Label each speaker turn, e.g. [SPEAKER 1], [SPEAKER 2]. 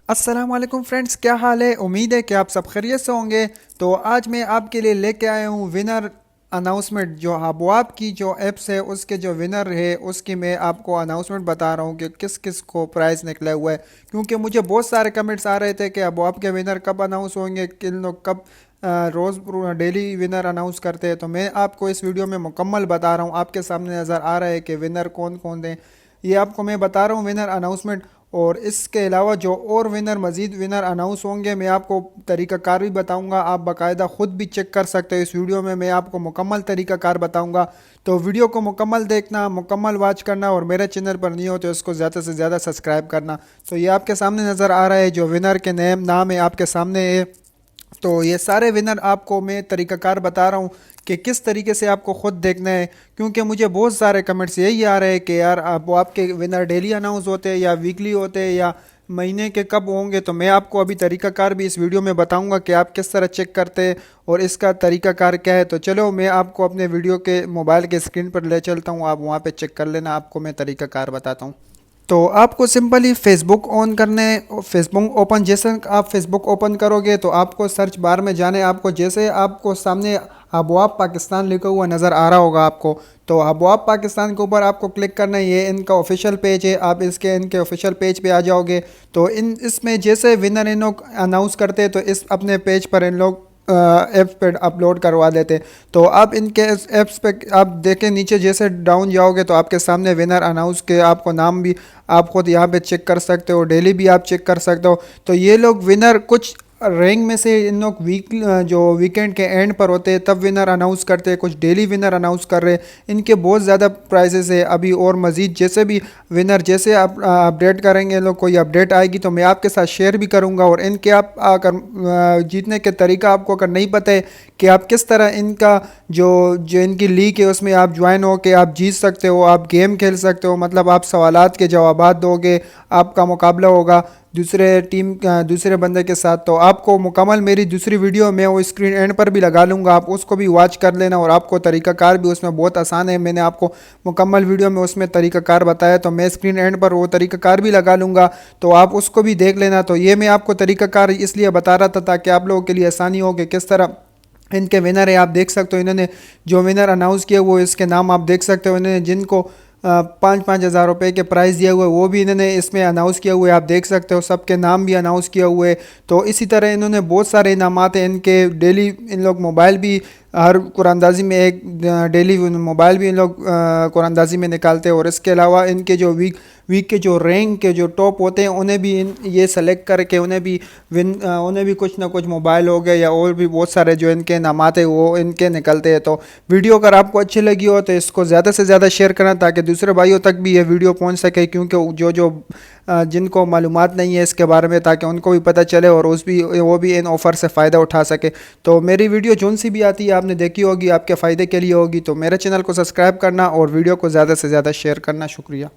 [SPEAKER 1] अस्सलाम वालेकुम फ्रेंड्स, क्या हाल है। उम्मीद है कि आप सब खैरियत से होंगे। तो आज मैं आपके लिए लेके आया हूँ विनर अनाउंसमेंट। जो अबवाब की जो एप्स है उसके जो विनर है उसकी मैं आपको अनाउंसमेंट बता रहा हूँ कि किस किस को प्राइज़ निकला हुआ है। क्योंकि मुझे बहुत सारे कमेंट्स आ रहे थे कि अबवाब के विनर कब अनाउंस होंगे, किन लोग कब रोज़ डेली विनर अनाउंस करते हैं। तो मैं आपको इस वीडियो में मुकम्मल बता रहा हूँ। आपके सामने नज़र आ रहा है कि विनर कौन कौन हैं। ये आपको मैं बता रहा हूँ विनर अनाउंसमेंट। और इसके अलावा जो और विनर मज़ीद विनर अनाउंस होंगे मैं आपको तरीक़ाकार भी बताऊंगा। आप बाकायदा ख़ुद भी चेक कर सकते हो। इस वीडियो में मैं आपको मुकम्मल तरीक़ाकार बताऊंगा। तो वीडियो को मुकम्मल देखना, मुकम्मल वॉच करना, और मेरे चैनल पर नहीं हो तो इसको ज़्यादा से ज़्यादा सब्सक्राइब करना। तो ये आपके सामने नज़र आ रहा है, जो विनर के नाम है आपके सामने है। तो ये सारे विनर आपको मैं तरीक़ाकार बता रहा हूँ कि किस तरीके से आपको ख़ुद देखना है। क्योंकि मुझे बहुत सारे कमेंट्स यही आ रहे हैं कि यार आप वो आपके विनर डेली अनाउंस होते हैं या वीकली होते हैं या महीने के कब होंगे। तो मैं आपको अभी तरीक़ाकार भी इस वीडियो में बताऊंगा कि आप किस तरह चेक करते हैं और इसका तरीक़ाकार क्या है। तो चलो मैं आपको अपने वीडियो के मोबाइल के स्क्रीन पर ले चलता हूँ, आप वहाँ पर चेक कर लेना। आपको मैं तरीक़ाकार बताता हूँ। तो आपको सिंपली फेसबुक ऑन करना है। फेसबुक ओपन, जैसे आप फेसबुक ओपन करोगे तो आपको सर्च बार में जाने, आपको जैसे आपको सामने अबवाब पाकिस्तान लिखा हुआ नज़र आ रहा होगा आपको। तो अबवाब पाकिस्तान के ऊपर आपको क्लिक करना है। ये इनका ऑफिशियल पेज है। आप इनके ऑफिशियल पेज पे आ जाओगे। तो इसमें जैसे विनर इन लोग अनाउंस करते हैं तो इस अपने पेज पर इन लोग ऐप्स पे अपलोड करवा देते। तो आप इनके ऐप्स पे आप देखें, नीचे जैसे डाउन जाओगे तो आपके सामने विनर अनाउंस के आपको नाम भी आप खुद यहाँ पे चेक कर सकते हो, डेली भी आप चेक कर सकते हो। तो ये लोग विनर कुछ रैंक में से इन लोग जो वीकेंड के एंड पर होते हैं तब विनर अनाउंस करते हैं, कुछ डेली विनर अनाउंस कर रहे हैं। इनके बहुत ज़्यादा प्राइजेस है अभी, और मज़ीद जैसे भी विनर जैसे आप अपडेट करेंगे, लोग कोई अपडेट आएगी तो मैं आपके साथ शेयर भी करूंगा। और इनके आप अगर जीतने के तरीका आपको अगर नहीं पता है कि आप किस तरह इनका जो इनकी लीग है उसमें आप ज्वाइन हो के आप जीत सकते हो, आप गेम खेल सकते हो। मतलब आप सवालात के जवाबात दोगे, आपका मुकाबला होगा दूसरे बंदे के साथ। तो आपको मुकम्मल मेरी दूसरी वीडियो में वो स्क्रीन एंड पर भी लगा लूँगा, आप उसको भी वॉच कर लेना। और आपको तरीक़ाकार भी उसमें बहुत आसान है, मैंने आपको मुकम्मल वीडियो में उसमें तरीक़ाकार बताया। तो मैं स्क्रीन एंड पर वो तरीक़ाकार भी लगा लूँगा, तो आप उसको भी देख लेना। तो ये मैं आपको तरीक़ाकार इसलिए बता रहा था ताकि आप लोगों के लिए आसानी हो कि किस तरह इनके विनर है। आप देख सकते हो इन्होंने जो विनर अनाउंस किया वो इसके नाम आप देख सकते हो। इन्होंने जिनको 5,000 रुपये के प्राइज़ दिया हुआ है वो भी इन्होंने इसमें अनाउंस किया हुआ है, आप देख सकते हो। सबके नाम भी अनाउंस किया हुआ है। तो इसी तरह इन्होंने बहुत सारे इनामात हैं इनके डेली। इन लोग मोबाइल भी हर कुरानंदाजी में एक डेली मोबाइल भी इन लोग कुरानंदाजी में निकालते हैं। और इसके अलावा इनके जो वीक के जो रैंक के जो टॉप होते हैं उन्हें भी ये सेलेक्ट करके उन्हें भी कुछ ना कुछ मोबाइल हो गया या और भी बहुत सारे जो इनके इनामात है वो इनके निकलते हैं। तो वीडियो अगर आपको अच्छी लगी हो तो इसको ज़्यादा से ज़्यादा शेयर करना ताकि दूसरे भाइयों तक भी ये वीडियो पहुंच सके। क्योंकि जिनको मालूमात नहीं है इसके बारे में, ताकि उनको भी पता चले और वो भी इन ऑफ़र से फ़ायदा उठा सके। तो मेरी वीडियो जोन सी भी आती है आपने देखी होगी, आपके फ़ायदे के लिए होगी। तो मेरे चैनल को सब्सक्राइब करना और वीडियो को ज़्यादा से ज़्यादा शेयर करना। शुक्रिया।